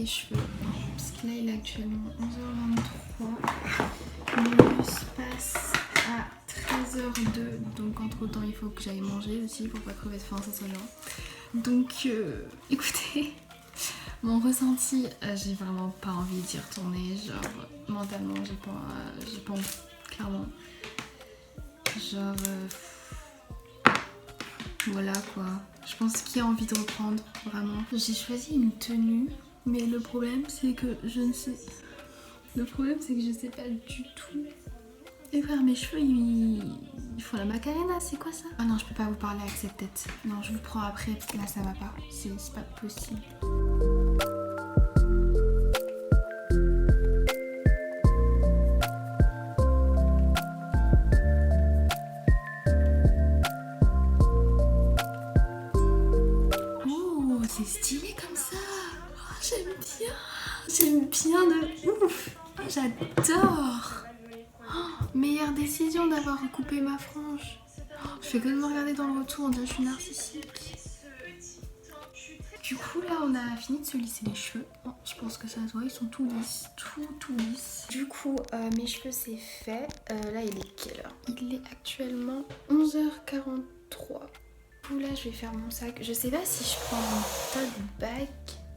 les cheveux. Parce que là il est actuellement 11h23. Mon bus passe à 13h02. Donc entre temps il faut que j'aille manger aussi pour pas crever de faim, ça c'est bien. Donc écoutez, mon ressenti, j'ai vraiment pas envie d'y retourner. Genre mentalement j'ai pas envie, clairement. Genre voilà quoi. Je pense qu'il y a envie de reprendre, vraiment. J'ai choisi une tenue, mais le problème c'est que je sais pas du tout. Et frère, mes cheveux ils font la macarena, c'est quoi ça? Ah non, je peux pas vous parler avec cette tête. Non, je vous prends après parce que là ça va pas. C'est pas possible. Oh, c'est stylé comme ça. Oh, j'aime bien de ouf. Oh, j'adore. Oh, meilleure décision d'avoir recoupé ma frange. Oh, je fais que de me regarder dans le retour, on dirait que je suis narcissique. Du coup là on a fini de se lisser les cheveux. Oh, je pense que ça se voit, ils sont tout lisses, tout lisses. Du coup mes cheveux c'est fait. Là il est quelle heure? Il est actuellement 11h43. Du coup là je vais faire mon sac. Je sais pas si je prends mon tote bag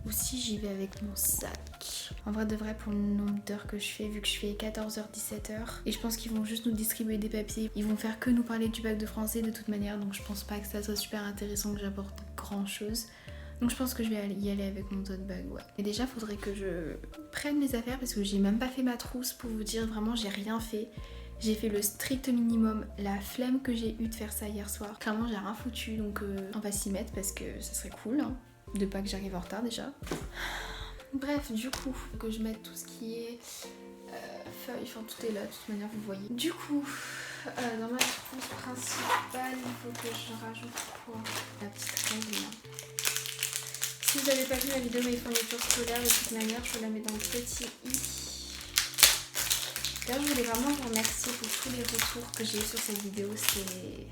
ou si j'y vais avec mon sac. En vrai de vrai, pour le nombre d'heures que je fais, vu que je fais 14h-17h, et je pense qu'ils vont juste nous distribuer des papiers, ils vont faire que nous parler du bac de français de toute manière, donc je pense pas que ça soit super intéressant que j'apporte grand chose. Donc je pense que je vais y aller avec mon tote bag, ouais. Et déjà faudrait que je prenne mes affaires parce que j'ai même pas fait ma trousse, pour vous dire vraiment j'ai rien fait. J'ai fait le strict minimum, la flemme que j'ai eue de faire ça hier soir. Clairement j'ai rien foutu, donc on va s'y mettre parce que ça serait cool, hein, de pas que j'arrive en retard déjà. Bref, du coup, faut que je mette tout ce qui est feuilles, enfin tout est là, de toute manière vous voyez. Du coup, dans ma trousse principale, il faut que je rajoute quoi? La petite règle là. Si vous n'avez pas vu la vidéo mes fournitures scolaires, de toute manière, je vous la mets dans le petit i. D'ailleurs, je voulais vraiment vous remercier pour tous les retours que j'ai eu sur cette vidéo. C'est...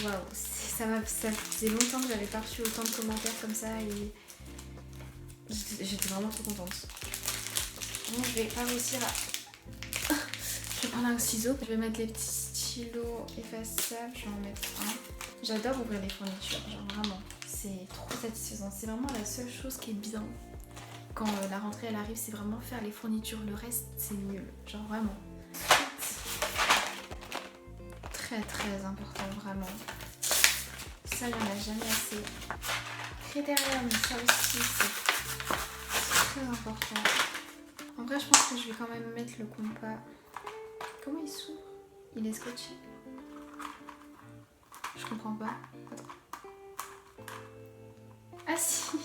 Waouh, ça faisait longtemps que j'avais pas reçu autant de commentaires comme ça et j'étais vraiment trop contente. Bon, je vais pas réussir à... Je vais prendre un ciseau, je vais mettre les petits stylos effaçables, je vais en mettre un. J'adore ouvrir les fournitures, genre vraiment. C'est trop satisfaisant. C'est vraiment la seule chose qui est bien quand la rentrée elle arrive, c'est vraiment faire les fournitures. Le reste c'est nul, genre vraiment. Très important, vraiment. Ça, il n'y en a jamais assez. Critérium, ça aussi c'est très important. En vrai, je pense que je vais quand même mettre le compas. Comment il s'ouvre? Il est scotché. Je comprends pas. Attends. Ah si.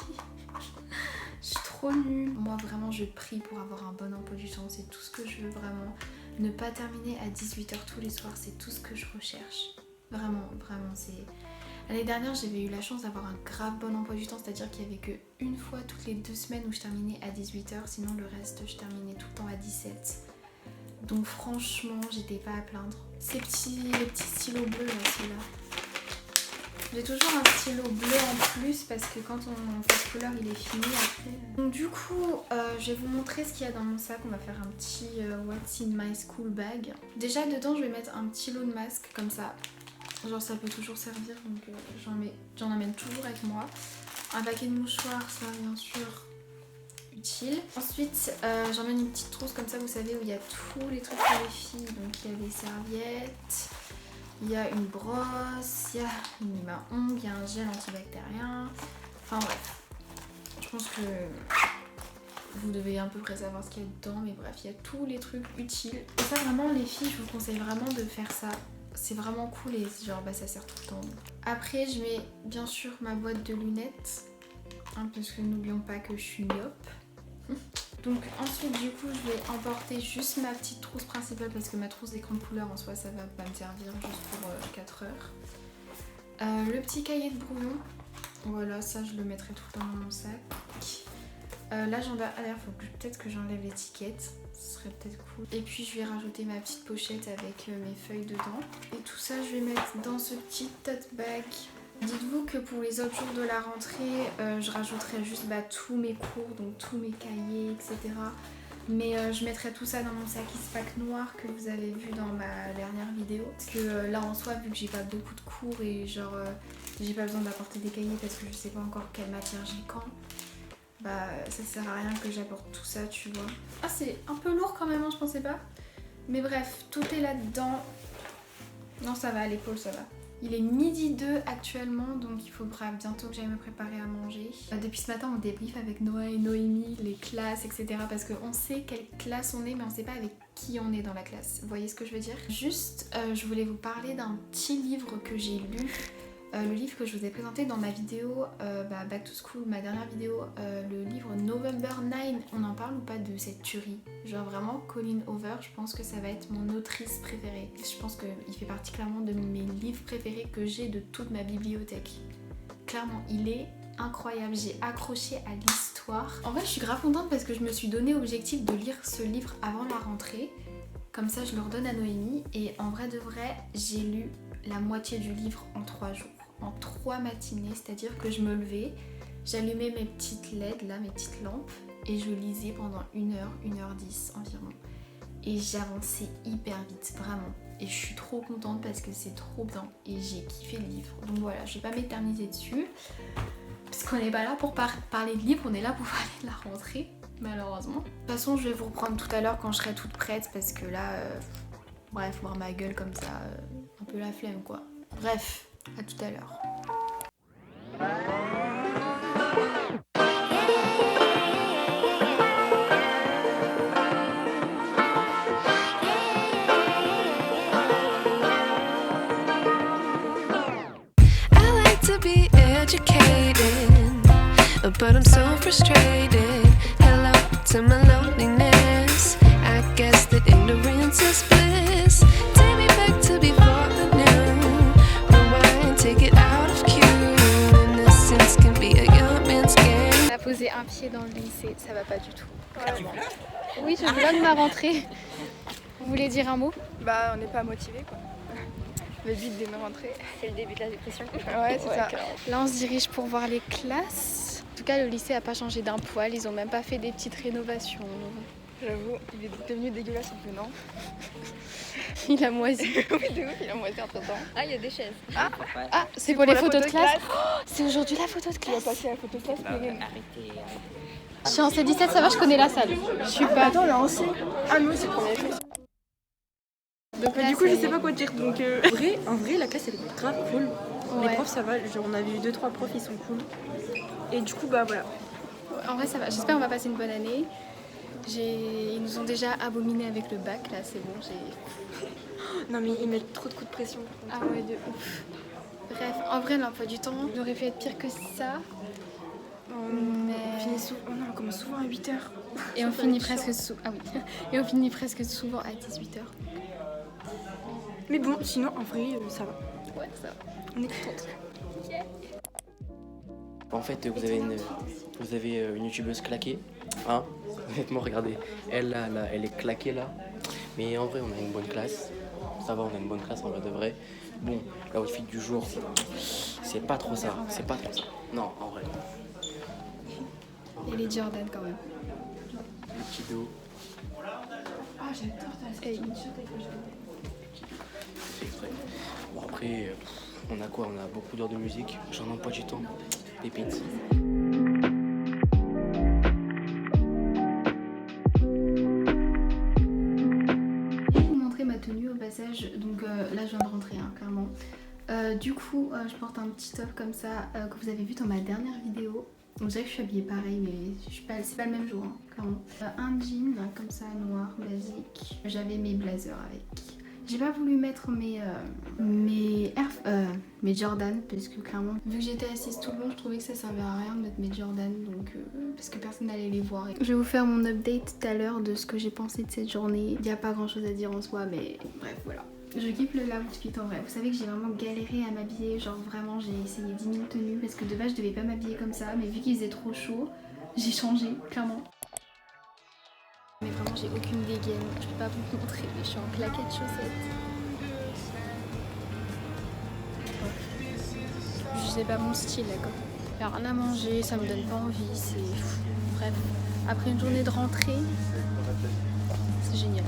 Je suis trop nulle. Moi vraiment je prie pour avoir un bon emploi du temps. C'est tout ce que je veux vraiment. Ne pas terminer à 18h tous les soirs. C'est tout ce que je recherche. Vraiment c'est... L'année dernière j'avais eu la chance d'avoir un grave bon emploi du temps. C'est-à-dire qu'il n'y avait qu'une fois toutes les 2 semaines où je terminais à 18h. Sinon le reste je terminais tout le temps à 17h. Donc franchement j'étais pas à plaindre. Les petits stylos bleus là, celui-là. J'ai toujours un stylo bleu en plus parce que quand on fait ce couleur il est fini après. Donc du coup je vais vous montrer ce qu'il y a dans mon sac. On va faire un petit What's in my school bag. Déjà dedans je vais mettre un petit lot de masques comme ça. Genre ça peut toujours servir donc j'en amène toujours avec moi. Un paquet de mouchoirs, ça bien sûr utile. Ensuite j'emmène une petite trousse comme ça vous savez où il y a tous les trucs pour les filles. Donc il y a des serviettes. Il y a une brosse, il y a une lime à ongles, il y a un gel antibactérien. Enfin bref, je pense que vous devez à peu près savoir ce qu'il y a dedans. Mais bref, il y a tous les trucs utiles. Et ça vraiment les filles, je vous conseille vraiment de faire ça. C'est vraiment cool et genre bah, ça sert tout le temps. Après je mets bien sûr ma boîte de lunettes. Hein, parce que n'oublions pas que je suis myope. Donc ensuite du coup je vais emporter juste ma petite trousse principale parce que ma trousse d'écran de couleur en soi ça va pas me servir juste pour 4 heures. Le petit cahier de brouillon, voilà ça je le mettrai tout le temps dans mon sac. L'agenda, d'ailleurs faut peut-être que j'enlève l'étiquette, ce serait peut-être cool. Et puis je vais rajouter ma petite pochette avec mes feuilles dedans. Et tout ça je vais mettre dans ce petit tote bag Dites-vous que pour les autres jours de la rentrée, je rajouterai juste tous mes cours, donc tous mes cahiers, etc. Mais je mettrai tout ça dans mon sac Eastpak noir que vous avez vu dans ma dernière vidéo. Parce que là en soi, vu que j'ai pas beaucoup de cours et genre j'ai pas besoin d'apporter des cahiers parce que je sais pas encore quelle matière j'ai quand, bah ça sert à rien que j'apporte tout ça, tu vois. Ah, c'est un peu lourd quand même, hein, je pensais pas. Mais bref, tout est là-dedans. Non, ça va, à l'épaule ça va. Il est midi 2 actuellement, donc il faudra bientôt que j'aille me préparer à manger. Depuis ce matin, on débriefe avec Noah et Noémie, les classes, etc. Parce qu'on sait quelle classe on est, mais on sait pas avec qui on est dans la classe. Vous voyez ce que je veux dire? Juste, je voulais vous parler d'un petit livre que j'ai lu. Le livre que je vous ai présenté dans ma vidéo Back to School, ma dernière vidéo, le livre November 9, on en parle ou pas de cette tuerie? Genre vraiment, Colleen Hoover, je pense que ça va être mon autrice préférée. Je pense qu'il fait partie clairement de mes livres préférés que j'ai de toute ma bibliothèque. Clairement, il est incroyable, j'ai accroché à l'histoire. En vrai, je suis grave contente parce que je me suis donné objectif de lire ce livre avant la rentrée. Comme ça, je le redonne à Noémie et en vrai de vrai, j'ai lu la moitié du livre en 3 jours. En 3 matinées, c'est-à-dire que je me levais, j'allumais mes petites LED là, mes petites lampes et je lisais pendant 1 heure, 1h10 environ. Et j'avançais hyper vite, vraiment. Et je suis trop contente parce que c'est trop bien et j'ai kiffé le livre. Donc voilà, je vais pas m'éterniser dessus parce qu'on n'est pas là pour parler de livre, on est là pour parler de la rentrée, malheureusement. De toute façon, je vais vous reprendre tout à l'heure quand je serai toute prête parce que là, bref, voir ma gueule comme ça, un peu la flemme quoi. Bref. À tout à l'heure. I like to be educated, but I'm so frustrated. Hello to my loneliness. I guess that ignorance is bliss. Take me back to before I knew. Rewind, take it out of cue. Innocence can be a young man's game. On a posé un pied dans le lycée, ça va pas du tout. Oui, je vlog ma rentrée. Vous voulez dire un mot? Bah, on n'est pas motivé quoi. Le but de me rentrer. C'est le début de la dépression. Ouais, c'est ça. Là, on se dirige pour voir les classes. En tout cas, le lycée a pas changé d'un poil, ils ont même pas fait des petites rénovations. J'avoue, il est devenu dégueulasse un peu, non? Il a moisi. Oui, de ouf, il a moisi entre temps. Ah, il y a des chaises. Ah, c'est pour les la photos de photo classe. Oh, c'est aujourd'hui la photo de Il va classe. passer à la photo de classe. Arrêtez. Je suis en C17, ça va, je connais la salle. Je suis pas. Attends, là aussi. Ah, nous, c'est le premier chose. Donc Du coup, je sais pas quoi dire. Donc, en vrai, la classe elle est grave cool. Ouais. Les profs, ça va. Genre, on a vu 2-3 profs, ils sont cool. Et du coup, bah voilà. En vrai, ça va. J'espère qu'on va passer une bonne année. Ils nous ont déjà abominé avec le bac, là, c'est bon. Non, mais ils mettent trop de coups de pression. Ah ouais, de ouf. Bref, en vrai, l'emploi du temps aurait pu être pire que ça. Mais... On commence souvent à 8h. Et on finit presque Et on finit presque souvent à 18h. Mais bon, sinon, en vrai, ça va. Ouais, ça va. On est contente. En fait, vous avez une youtubeuse claquée, hein? Honnêtement, regardez, elle là, elle est claquée là. Mais en vrai, on a une bonne classe. Ça va, on a une bonne classe en vrai de vrai. Bon, la outfit du jour, c'est pas trop ça. C'est pas trop ça. Non, en vrai. Et les Jordan quand même. Le petit dos. Ah, j'adore ta Hey. C'est exprès. Bon, après, on a quoi? On a beaucoup d'heures de musique. J'en ai pas du temps. Pépites. Je vais vous montrer ma tenue au passage. Donc là, je viens de rentrer, hein, clairement. Du coup, je porte un petit top comme ça que vous avez vu dans ma dernière vidéo. On dirait que je suis habillée pareil, mais c'est pas le même jour, hein, clairement. Un jean comme ça, noir, basique. J'avais mes blazers avec. J'ai pas voulu mettre mes Jordan parce que clairement, vu que j'étais assise tout le long, je trouvais que ça servait à rien de mettre mes Jordan, donc parce que personne n'allait les voir. Je vais vous faire mon update tout à l'heure de ce que j'ai pensé de cette journée. Il n'y a pas grand chose à dire en soi, mais bref, voilà. Je kiffe le outfit en vrai. Vous savez que j'ai vraiment galéré à m'habiller, genre vraiment j'ai essayé 10 000 tenues parce que de base je devais pas m'habiller comme ça, mais vu qu'il faisait trop chaud, j'ai changé, clairement. Mais vraiment j'ai aucune dégaine, je peux pas vous montrer, mais je suis en claquettes chaussettes. c'est pas mon style là quoi. Y a rien à manger, ça me donne pas envie, c'est... Bref, après une journée de rentrée, c'est génial.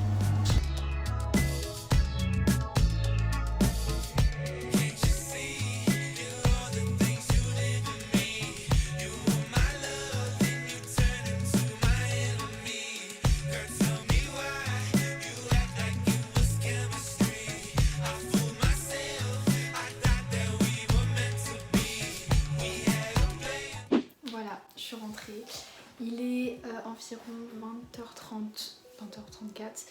Voilà, je suis rentrée. Il est environ 20h30, 20h34.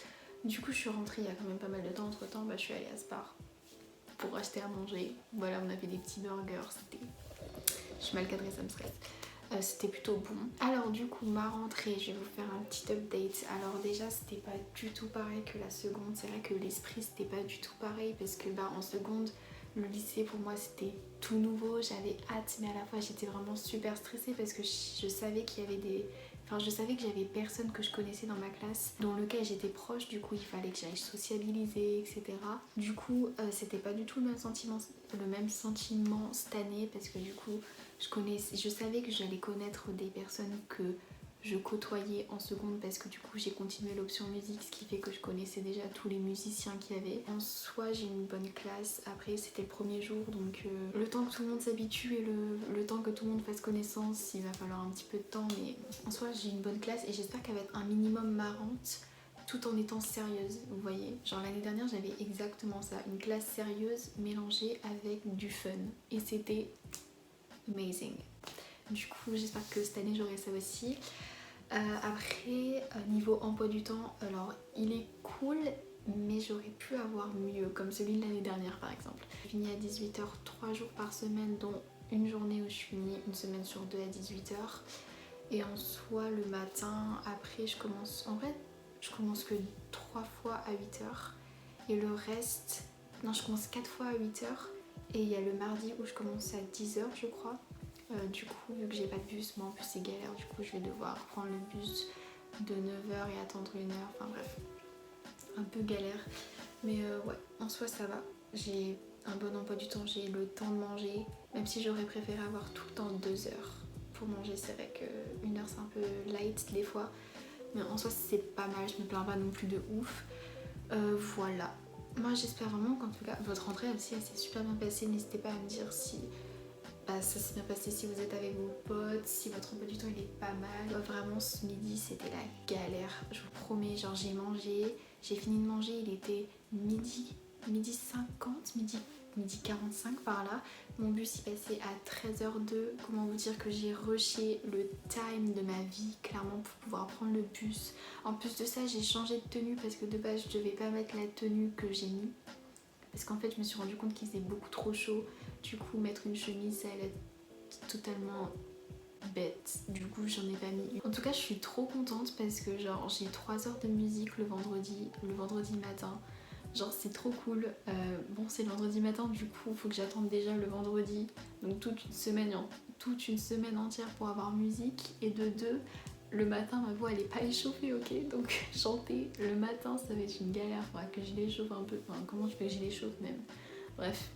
Du coup, je suis rentrée il y a quand même pas mal de temps. Entre temps, je suis allée à Spar pour acheter à manger. Voilà, on avait des petits burgers. Je suis mal cadrée, ça me stresse. C'était plutôt bon. Alors, du coup, ma rentrée, je vais vous faire un petit update. Alors, déjà, c'était pas du tout pareil que la seconde. C'est vrai que l'esprit, c'était pas du tout pareil parce que, en seconde, le lycée pour moi c'était tout nouveau, j'avais hâte mais à la fois j'étais vraiment super stressée parce que je savais qu'il y avait je savais que j'avais personne que je connaissais dans ma classe dont lequel j'étais proche, du coup il fallait que j'aille sociabiliser, etc. Du coup c'était pas du tout le même sentiment cette année parce que du coup je savais que j'allais connaître des personnes que je côtoyais en seconde parce que du coup j'ai continué l'option musique, ce qui fait que je connaissais déjà tous les musiciens qu'il y avait. En soi j'ai une bonne classe, après c'était le premier jour donc le temps que tout le monde s'habitue et le temps que tout le monde fasse connaissance, il va falloir un petit peu de temps, mais en soi j'ai une bonne classe et j'espère qu'elle va être un minimum marrante tout en étant sérieuse, vous voyez. Genre l'année dernière j'avais exactement ça, une classe sérieuse mélangée avec du fun et c'était amazing. Du coup j'espère que cette année j'aurai ça aussi. Après niveau emploi du temps, alors il est cool mais j'aurais pu avoir mieux, comme celui de l'année dernière par exemple. Je finis à 18h 3 jours par semaine, dont une journée où je finis une semaine sur 2 à 18h. Et en soi le matin, après je commence que 3 fois à 8h et le reste, non je commence 4 fois à 8h et il y a le mardi où je commence à 10h je crois. Du coup vu que j'ai pas de bus, moi en plus c'est galère, du coup je vais devoir prendre le bus de 9h et attendre 1h, enfin bref, un peu galère. Mais ouais, en soi ça va, j'ai un bon emploi du temps, j'ai le temps de manger, même si j'aurais préféré avoir tout le temps 2 heures pour manger. C'est vrai que 1 heure c'est un peu light des fois, mais en soi c'est pas mal, je me plains pas non plus de ouf. Voilà, moi j'espère vraiment qu'en tout cas votre rentrée aussi elle s'est super bien passée. N'hésitez pas à me dire si ça s'est bien passé, si vous êtes avec vos potes, si votre emploi du temps il est pas mal. Vraiment ce midi c'était la galère, je vous promets. Genre j'ai fini de manger, il était midi 50, midi 45 par là. Mon bus il passait à 13h02. Comment vous dire que j'ai rushé le time de ma vie clairement pour pouvoir prendre le bus. En plus de ça j'ai changé de tenue parce que de base je devais pas mettre la tenue que j'ai mis. Parce qu'en fait je me suis rendu compte qu'il faisait beaucoup trop chaud. Du coup mettre une chemise ça allait être totalement bête. Du coup j'en ai pas mis. En tout cas je suis trop contente parce que genre j'ai 3 heures de musique le vendredi matin. Genre c'est trop cool. Bon c'est le vendredi matin, du coup faut que j'attende déjà le vendredi. Donc toute une semaine entière pour avoir musique. Et de deux, le matin ma voix elle est pas échauffée, ok. Donc chanter le matin ça va être une galère. Faudra que je l'échauffe un peu. Enfin comment je fais que je l'échauffe même. Bref.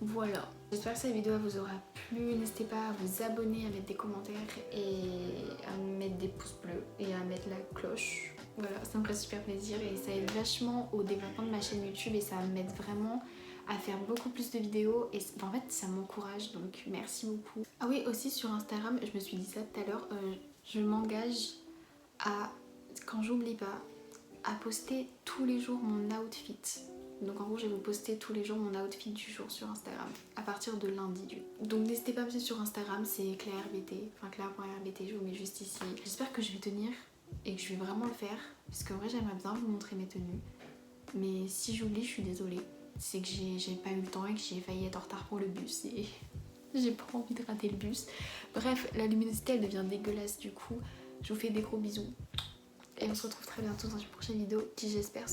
Voilà. J'espère que cette vidéo vous aura plu. N'hésitez pas à vous abonner, à mettre des commentaires et à mettre des pouces bleus et à mettre la cloche. Voilà, ça me ferait super plaisir et ça aide vachement au développement de ma chaîne YouTube et ça m'aide vraiment à faire beaucoup plus de vidéos et en fait ça m'encourage, donc merci beaucoup. Ah oui, aussi sur Instagram, je me suis dit ça tout à l'heure, je m'engage à, quand j'oublie pas, à poster tous les jours mon outfit. Donc en gros je vais vous poster tous les jours mon outfit du jour sur Instagram à partir de lundi. Donc n'hésitez pas à me suivre sur Instagram, c'est claire.rbt, enfin claire.rbt, je vous mets juste ici. J'espère que je vais tenir et que je vais vraiment le faire parce qu'en vrai j'aimerais bien vous montrer mes tenues. Mais si j'oublie je suis désolée, c'est que j'ai pas eu le temps et que j'ai failli être en retard pour le bus et j'ai pas envie de rater le bus. Bref, la luminosité elle devient dégueulasse du coup. Je vous fais des gros bisous et on se retrouve très bientôt dans une prochaine vidéo qui j'espère